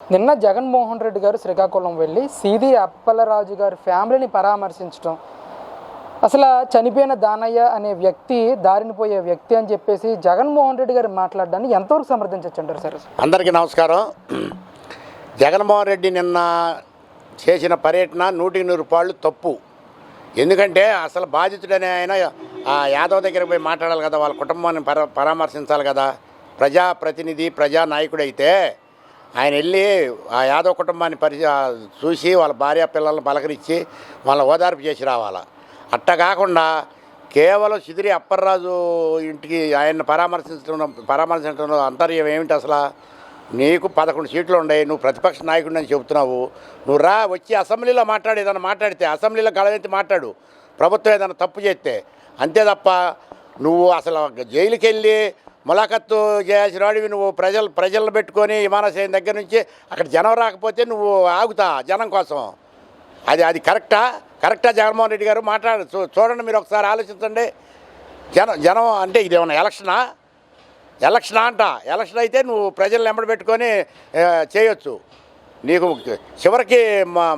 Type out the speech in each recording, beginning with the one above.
నిన్న జగన్మోహన్ రెడ్డి గారు శ్రీకాకుళం వెళ్ళి సీది అప్పలరాజు గారి ఫ్యామిలీని పరామర్శించడం, అసలు చనిపోయిన దానయ్య అనే వ్యక్తి దారిని పోయే వ్యక్తి అని చెప్పేసి జగన్మోహన్ రెడ్డి గారు మాట్లాడడాన్ని ఎంతవరకు సమర్థించవచ్చు అంటారు సార్? అందరికీ నమస్కారం. జగన్మోహన్ రెడ్డి నిన్న చేసిన పర్యటన 100% తప్పు. ఎందుకంటే అసలు బాధితుడనే ఆయన ఆ యాదవ్ దగ్గరికి పోయి మాట్లాడాలి కదా, వాళ్ళ కుటుంబాన్ని పరామర్శించాలి కదా. ప్రజాప్రతినిధి, ప్రజానాయకుడైతే ఆయన వెళ్ళి ఆ యాదవ్ కుటుంబాన్ని చూసి వాళ్ళ భార్య పిల్లలను పలకరించి వాళ్ళ ఓదార్పు చేసి రావాలా. అట్ట కాకుండా కేవలం సిదిరి అప్పలరాజు ఇంటికి ఆయన్ని పరామర్శించడం అంతర్యం ఏమిటి? అసలు నీకు 11 సీట్లు ఉన్నాయి, నువ్వు ప్రతిపక్ష నాయకుడిని అని చెబుతున్నావు. నువ్వు వచ్చి అసెంబ్లీలో ఏదైనా మాట్లాడితే అసెంబ్లీలో గళవెత్తి మాట్లాడు, ప్రభుత్వం ఏదైనా తప్పు చేస్తే. అంతే తప్ప నువ్వు అసలు జైలుకి వెళ్ళి ములాఖత్తు చేయాల్సిన వాడివి. నువ్వు ప్రజలను పెట్టుకొని విమానాశ్రయం దగ్గర నుంచి అక్కడ జనం రాకపోతే నువ్వు ఆగుతా జనం కోసం. అది కరెక్టా జగన్మోహన్ రెడ్డి గారు? చూడండి, మీరు ఒకసారి ఆలోచించండి. జనం అంటే ఇది ఏమన్నా ఎలక్షనా అంట. ఎలక్షన్ అయితే నువ్వు ప్రజలను వెంబడి పెట్టుకొని చేయొచ్చు. నీకు చివరికి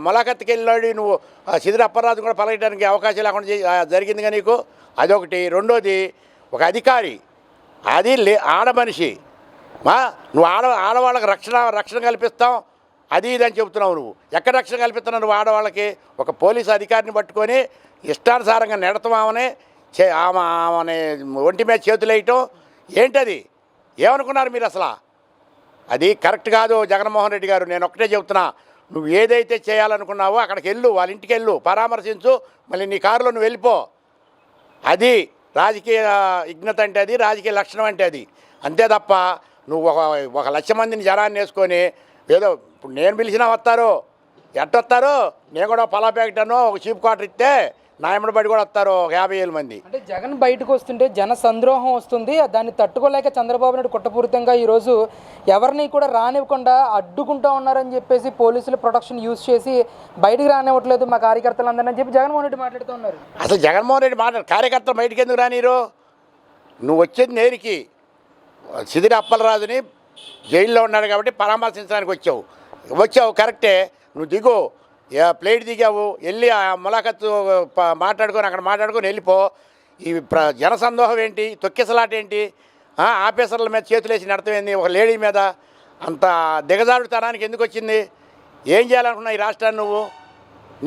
ములాఖత్తుకి వెళ్ళాడు, నువ్వు సిదిరి అప్పలరాజు కూడా పలకడానికి అవకాశం లేకుండా జరిగిందిగా నీకు. అదొకటి. రెండోది, ఒక అధికారి, అది ఆడమనిషి, నువ్వు ఆడవాళ్ళకి రక్షణ కల్పిస్తాం అది ఇది అని చెబుతున్నావు. నువ్వు ఎక్కడ రక్షణ కల్పిస్తున్నావు? నువ్వు ఆడవాళ్ళకి ఒక పోలీసు అధికారిని పట్టుకొని ఇష్టానుసారంగా నెడతామని ఆమె ఒంటి మీద చేతులు వేయటం ఏంటది? ఏమనుకున్నారు మీరు అసలు? అది కరెక్ట్ కాదు జగన్మోహన్ రెడ్డి గారు. నేను ఒక్కటే చెబుతున్నా, నువ్వు ఏదైతే చేయాలనుకున్నావో అక్కడికి వెళ్ళు, వాళ్ళ ఇంటికి వెళ్ళు, పరామర్శించు, మళ్ళీ నీ కారులో నువ్వు వెళ్ళిపో. అది రాజకీయ విఘ్నత అంటే, అది రాజకీయ లక్షణం అంటే అది. అంతే తప్ప నువ్వు ఒక 1,00,000 మందిని జనాన్ని వేసుకొని ఏదో ఇప్పుడు నేను పిలిచినా వస్తారు, ఎట్టొస్తారు? నేను కూడా పలా ప్యాకెట్ ఒక చీప్ క్వార్టర్ ఇస్తే నా ఎమ్మడి బడి కూడా వస్తారు 50,000 మంది. అంటే జగన్ బయటకు వస్తుంటే జన సంద్రోహం వస్తుంది, దాన్ని తట్టుకోలేక చంద్రబాబు నాయుడు కుట్రపూరితంగా ఈరోజు ఎవరిని కూడా రానివ్వకుండా అడ్డుకుంటూ ఉన్నారని చెప్పేసి పోలీసులు ప్రొటెక్షన్ యూజ్ చేసి బయటకు రానివ్వట్లేదు మా కార్యకర్తలందరని చెప్పి జగన్మోహన్ రెడ్డి మాట్లాడుతూ ఉన్నారు. అసలు జగన్మోహన్ రెడ్డి కార్యకర్తలు బయటకు ఎందుకు రానిరు? నువ్వు వచ్చేది నేరికి సిదిరి అప్పలరాజుని జైల్లో ఉన్నాడు కాబట్టి పరామర్శించడానికి వచ్చావు కరెక్టే. నువ్వు దిగు, ప్లేట్ దిగావు, వెళ్ళి ఆ ములాఖత్తు అక్కడ మాట్లాడుకొని వెళ్ళిపో. ఈ జనసందోహం ఏంటి, తొక్కిసలాట ఏంటి, ఆఫీసర్ల మీద చేతులేసి నడతమైంది, ఒక లేడీ మీద అంత దిగజారుతనానికి ఎందుకు వచ్చింది? ఏం చేయాలనుకున్నావు ఈ రాష్ట్రాన్ని నువ్వు?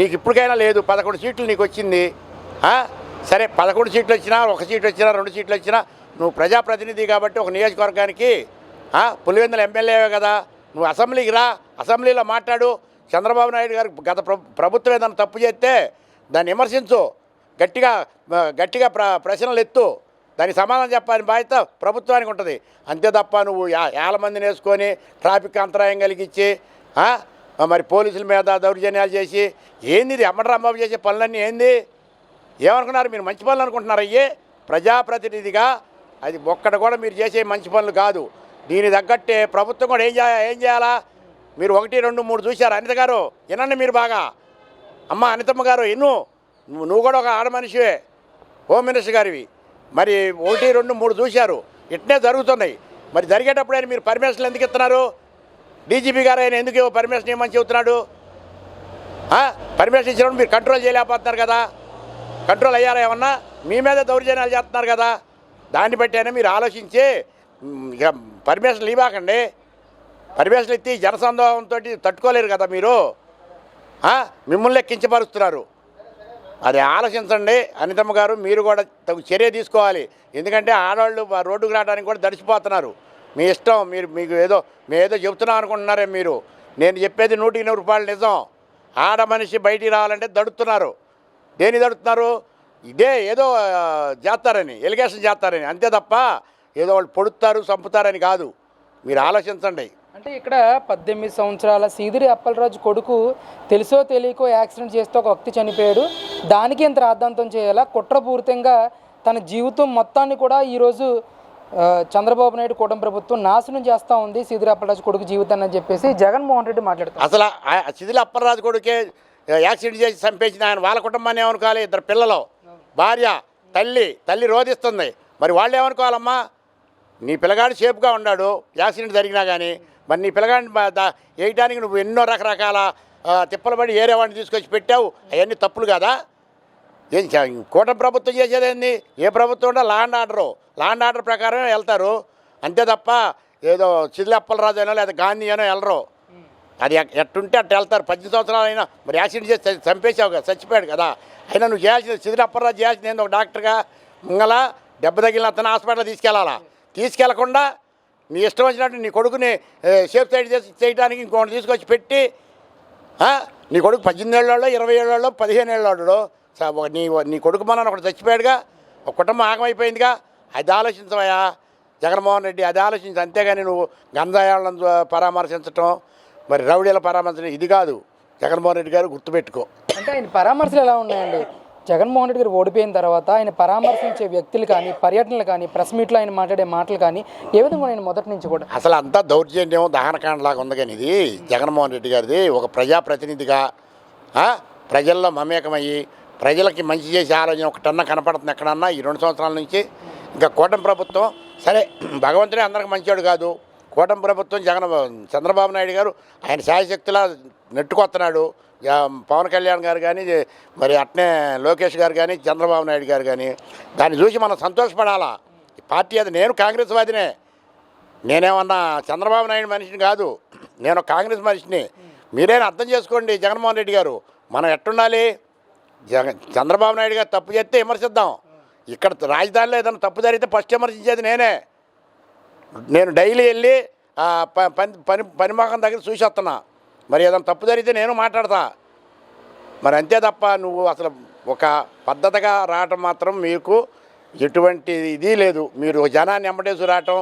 నీకు ఇప్పటికైనా లేదు. 11 సీట్లు నీకు వచ్చింది. సరే, 11 సీట్లు వచ్చినా, 1 సీట్ వచ్చినా, 2 సీట్లు వచ్చినా, నువ్వు ప్రజాప్రతినిధి కాబట్టి ఒక నియోజకవర్గానికి పులివెందుల ఎమ్మెల్యేవే కదా, నువ్వు అసెంబ్లీకి రా, అసెంబ్లీలో మాట్లాడు. చంద్రబాబు నాయుడు గారు గత ప్రభుత్వం ఏదైనా తప్పు చేస్తే దాన్ని విమర్శించు, గట్టిగా ప్రశ్నలు ఎత్తు, దానికి సమాధానం చెప్పాలని బాధ్యత ప్రభుత్వానికి ఉంటుంది. అంతే తప్ప నువ్వు 50 మందిని వేసుకొని ట్రాఫిక్ అంతరాయం కలిగించి మరి పోలీసుల మీద దౌర్జన్యాలు చేసి ఏంది ఇది? అమ్మడరాంబాబు చేసే పనులన్నీ ఏంది? ఏమనుకున్నారు మీరు? మంచి పనులు అనుకుంటున్నారు అయ్యే? ప్రజాప్రతినిధిగా అది ఒక్కటి కూడా మీరు చేసే మంచి పనులు కాదు. దీని తగ్గట్టే ప్రభుత్వం కూడా ఏం చేయాలా? మీరు 1, 2, 3 చూశారు. అనిత గారు వినండి, మీరు బాగా. అమ్మ అనితమ్మ గారు నువ్వు కూడా ఒక ఆడమనిషివే, హోమ్ మినిస్టర్ గారివి. మరి 1, 2, 3 చూశారు, ఇట్నే జరుగుతున్నాయి. మరి జరిగేటప్పుడైనా మీరు పర్మిషన్లు ఎందుకు ఇస్తున్నారు? డీజీపీ గారు ఆయన ఎందుకు పర్మిషన్ ఇవ్వమని చెబుతున్నాడు? పర్మిషన్ ఇచ్చినప్పుడు మీరు కంట్రోల్ చేయలేకపోతున్నారు కదా. కంట్రోల్ అయ్యారా ఏమన్నా? మీ మీద దౌర్జన్యాలు చేస్తున్నారు కదా. దాన్ని బట్టి అయినా మీరు ఆలోచించి ఇక పర్మిషన్లు ఇవ్వకండి. పర్మిషన్లు ఇచ్చి జనసందోహంతో తట్టుకోలేరు కదా మీరు. మిమ్మల్ని కించపరుస్తున్నారు. అది ఆలోచించండి అనితమ్మ గారు. మీరు కూడా తగు చర్య తీసుకోవాలి. ఎందుకంటే ఆడవాళ్ళు రోడ్డుకు రావడానికి కూడా దడిచిపోతున్నారు. మీ ఇష్టం. మేము ఏదో చెబుతున్నాం అనుకుంటున్నారే మీరు. నేను చెప్పేది 100% నిజం. ఆడ మనిషి బయటికి రావాలంటే దడుతున్నారు. దేని దడుతున్నారు? ఇదే ఏదో చేస్తారని, ఎలిగేషన్ చేస్తారని. అంతే తప్ప ఏదో వాళ్ళు పొడుస్తారు, చంపుతారని కాదు. మీరు ఆలోచించండి. అంటే ఇక్కడ 18 సంవత్సరాల సీదిరి అప్పలరాజు కొడుకు తెలుసో తెలియకో యాక్సిడెంట్ చేస్తే ఒక వ్యక్తి చనిపోయాడు. దానికి ఇంత రాద్ధాంతం చేయాలా? కుట్రపూరితంగా తన జీవితం మొత్తాన్ని కూడా ఈరోజు చంద్రబాబు నాయుడు కూటమి ప్రభుత్వం నాశనం చేస్తూ ఉంది సీదిరి అప్పలరాజు కొడుకు జీవితాన్ని అని చెప్పేసి జగన్మోహన్ రెడ్డి మాట్లాడుతారు. అసలు సిదిరి అప్పలరాజు కొడుకే యాక్సిడెంట్ చేసి చంపేసిన ఆయన వాళ్ళ కుటుంబాన్ని ఏమనుకోవాలి? 2 పిల్లలు, భార్య, తల్లి రోధిస్తుంది. మరి వాళ్ళు ఏమనుకోవాలమ్మా? నీ పిల్లగాడు సేఫ్గా ఉన్నాడు, యాక్సిడెంట్ జరిగినా కానీ మరి నీ పిల్లగాడిని వేయటానికి నువ్వు ఎన్నో రకరకాల తిప్పలు పడి ఏరే వాడిని తీసుకొచ్చి పెట్టావు. అవన్నీ తప్పులు కదా. ఏం కూటమి ప్రభుత్వం చేసేదేంది? ఏ ప్రభుత్వం ఉంటే ల్యాండ్ ఆర్డర్ ప్రకారం వెళ్తారు అంతే తప్ప ఏదో చిదిలి అప్పలరాజు అయినా లేదా గాంధీ అయినా వెళ్ళరు. అది ఎట్టుంటే అట్టు వెళ్తారు. 18 సంవత్సరాలు అయినా మరి యాక్సిడెంట్ చేసి చంపేసావు కదా, చచ్చిపోయాడు కదా. అయినా నువ్వు చేయాల్సింది చిదిలి అప్పలరాజు చేయాల్సింది ఏంది? ఒక డాక్టర్గా ముంగల దెబ్బ తగిలిన అతను హాస్పిటల్ తీసుకెళ్ళాలా. తీసుకెళ్లకుండా నీ ఇష్టం వచ్చినట్టు నీ కొడుకుని సేఫ్ సైడ్ చేయడానికి ఇంకోటి తీసుకొచ్చి పెట్టి నీ కొడుకు 18 ఏళ్ళలో 20 ఏళ్ళలో 15 ఏళ్ళలో నీ కొడుకు మన ఒకటి చచ్చిపోయాడుగా, ఒక కుటుంబం ఆగమైపోయిందిగా. అది ఆలోచించవయా జగన్మోహన్ రెడ్డి, అది ఆలోచించు. అంతేగాని నువ్వు గంజాయాలను పరామర్శించటం మరి రౌడీల పరామర్శించడం ఇది కాదు. జగన్మోహన్ రెడ్డి గారు గుర్తుపెట్టుకో. అంటే ఆయన పరామర్శలు ఎలా ఉన్నాయండి? జగన్మోహన్ రెడ్డి గారు ఓడిపోయిన తర్వాత ఆయన పరామర్శించే వ్యక్తులు కానీ, పర్యటనలు కానీ, ప్రెస్ మీట్లో ఆయన మాట్లాడే మాటలు కానీ ఏ విధంగా నేను మొదటి నుంచి కూడా అసలు అంతా దౌర్జన్యం దహనకాండలాగా ఉంది. కానీ ఇది జగన్మోహన్ రెడ్డి గారిది ఒక ప్రజాప్రతినిధిగా ప్రజల్లో మమేకమయ్యి ప్రజలకి మంచి చేసే ఆలోచన ఒకటన్నా కనపడుతుంది ఎక్కడన్నా ఈ 2 సంవత్సరాల నుంచి. ఇంకా కూటమి ప్రభుత్వం సరే భగవంతుడే అందరికి మంచివాడు కాదు. కూటమి ప్రభుత్వం చంద్రబాబు నాయుడు గారు ఆయన శాయశక్తిలా నెట్టుకొస్తున్నాడు. పవన్ కళ్యాణ్ గారు కానీ మరి అట్నే లోకేష్ గారు కానీ చంద్రబాబు నాయుడు గారు కానీ దాన్ని చూసి మనం సంతోషపడాలా. ఈ పార్టీ అది నేను కాంగ్రెస్ వాదినే. నేనేమన్నా చంద్రబాబు నాయుడు మనిషిని కాదు, నేను కాంగ్రెస్ మనిషిని. మీరైనా అర్థం చేసుకోండి. జగన్మోహన్ రెడ్డి గారు మనం ఎట్టుండాలి? చంద్రబాబు నాయుడు గారు తప్పు చేస్తే విమర్శిద్దాం. ఇక్కడ రాజధానిలో ఏదైనా తప్పు జరిగితే ఫస్ట్ విమర్శించేది నేనే. నేను డైలీ వెళ్ళి పని మొఖం దగ్గర చూసి వస్తున్నా. మరి ఏదైనా తప్పు జరిగితే నేను మాట్లాడతా. మరి అంతే తప్ప నువ్వు అసలు ఒక పద్ధతిగా రావటం మాత్రం మీకు ఎటువంటి ఇది లేదు. మీరు జనాన్ని ఎంబడేసి రావటం,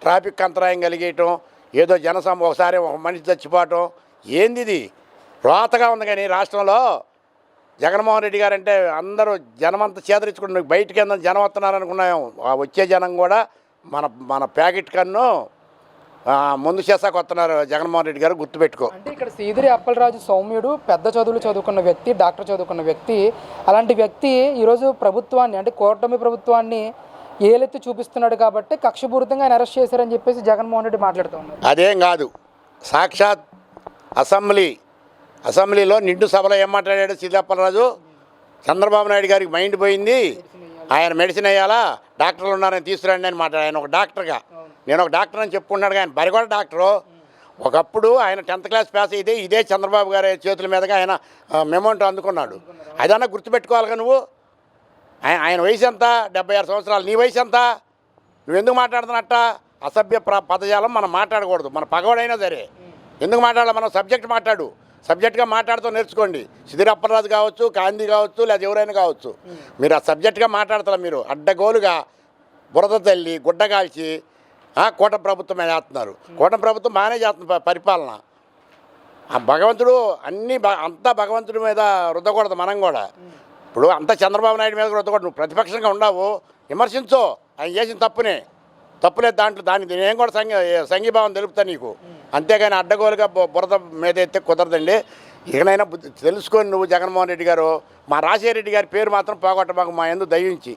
ట్రాఫిక్ అంతరాయం కలిగేయటం, ఏదో ఒకసారి ఒక మనిషి చచ్చిపోవటం ఏంది ఇది? రోతగా ఉంది. కానీ రాష్ట్రంలో జగన్మోహన్ రెడ్డి గారు అంటే అందరూ జనమంతా చేదరించుకుంటున్నారు. బయటికి ఎంత జనం వస్తున్నారు అనుకున్నాం. వచ్చే జనం కూడా మన ప్యాకెట్ కన్ను ముందు చేసాక వస్తున్నారు జగన్మోహన్ రెడ్డి గారు, గుర్తుపెట్టుకో. అంటే ఇక్కడ సీదిరి అప్పలరాజు సౌమ్యుడు పెద్ద చదువులు చదువుకున్న వ్యక్తి, డాక్టర్ చదువుకున్న వ్యక్తి. అలాంటి వ్యక్తి ఈరోజు ప్రభుత్వాన్ని అంటే కూటమి ప్రభుత్వాన్ని ఏలెత్తి చూపిస్తున్నాడు కాబట్టి కక్షపూరితంగా ఆయన అరెస్ట్ చేశారని చెప్పేసి జగన్మోహన్ రెడ్డి మాట్లాడుతూ ఉన్నారు. అదేం కాదు. సాక్షాత్ అసెంబ్లీలో నిండు సభలో ఏం మాట్లాడాడు సీదిరి అప్పలరాజు? చంద్రబాబు నాయుడు గారికి మైండ్ పోయింది, ఆయన మెడిసిన్ వేయాలా, డాక్టర్లు ఉన్నారని తీసుకురండి అని మాట్లాడు. ఆయన ఒక డాక్టర్గా, నేను ఒక డాక్టర్ అని చెప్పుకున్నాడు. ఆయన బరిగొడ డాక్టరు. ఒకప్పుడు ఆయన 10th క్లాస్ పాస్ అయితే ఇదే చంద్రబాబు గారి చేతుల మీదుగా ఆయన మెమోంటో అందుకున్నాడు. అదన్నా గుర్తుపెట్టుకోవాలిగా నువ్వు. ఆయన వయసు ఎంత? 76 సంవత్సరాలు. నీ వయసు ఎంత? నువ్వెందుకు మాట్లాడుతున్నట్ట? అసభ్య పదజాలం మనం మాట్లాడకూడదు. మన పగవాడైనా సరే ఎందుకు మాట్లాడాలి? మనం సబ్జెక్ట్గా మాట్లాడుతూ నేర్చుకోండి. సీదిరి అప్పలరాజు కావచ్చు, గాంధీ కావచ్చు, లేదా ఎవరైనా కావచ్చు. మీరు ఆ సబ్జెక్ట్గా మాట్లాడతారు. మీరు అడ్డగోలుగా బురద తల్లి గుడ్డగాల్చి కూటమి ప్రభుత్వం చేస్తున్నారు. కూటమి ప్రభుత్వం బాగానే చేస్తుంది పరిపాలన. ఆ భగవంతుడు అంతా భగవంతుడి మీద రుద్దకూడదు. మనం కూడా ఇప్పుడు అంతా చంద్రబాబు నాయుడు మీద రుద్దకూడదు. నువ్వు ప్రతిపక్షంగా ఉండవు, విమర్శించు. ఆయన చేసిన తప్పులేదు దాంట్లో. దానికి నేను కూడా సంఘీభావం తెలుపుతా నీకు. అంతేగాని అడ్డగోలుగా బురద మీద ఎత్తే కుదరదండి. ఇకనైనా తెలుసుకొని నువ్వు జగన్మోహన్ రెడ్డి గారు, మా రాజశేఖర రెడ్డి గారి పేరు మాత్రం పోగొట్టమాకు మా యందు దయించి.